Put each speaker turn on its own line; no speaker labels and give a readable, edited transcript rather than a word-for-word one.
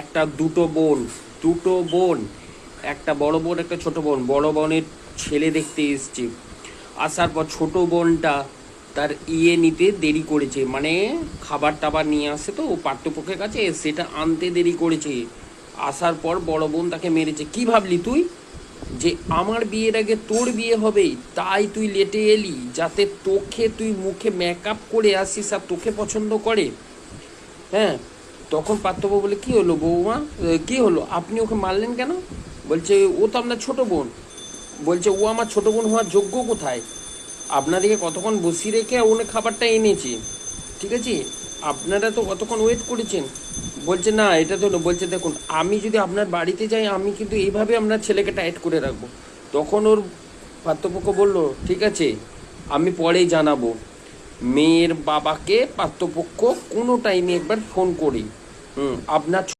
একটা দুটো বোন, একটা বড় বোন একটা ছোট বোন। বড় বোনের ছেলে দেখতে এসছে, আসার পর ছোট বোনটা তার নিতে দেরি করেছে, মানে খাবার টাবার নিয়ে আসে তো ও পাঠ্যপক্ষের কাছে, সেটা আনতে দেরি করেছে। আসার পর বড় বোন তাকে মেরেছে। কি ভাবলি তুই যে আমার বিয়ের আগে তোর বিয়ে হবে, তাই তুই লেটে এলি যাতে তোকে তুই মুখে মেকআপ করে আসিস আর তোকে পছন্দ করে? হ্যাঁ, তখন পার্থক্য বলে কি হলো বৌমা, কি হলো, আপনি ওকে মারলেন কেন? বলছে ও তো আপনার ছোট বোন। বলছে ও আমার ছোট বোন হওয়ার যোগ্য কোথায়? আপনাদেরকে কতক্ষণ বসিয়ে রেখে ওনে খাবারটা এনেছে, ঠিক আছে, আপনারা তো কতক্ষণ ওয়েট করেছেন। বলছে না এটা তো না। বলছে দেখুন আমি যদি আপনার বাড়িতে যাই আমি কিন্তু এইভাবে আপনার ছেলেকে টাইট করে রাখবো। তখন ওর পাত্রপক্ষ বলল ঠিক আছে আমি পরেই জানাবো মেয়ের বাবাকে, পাত্রপক্ষ কোনো টাইমে একবার ফোন করি। আপনার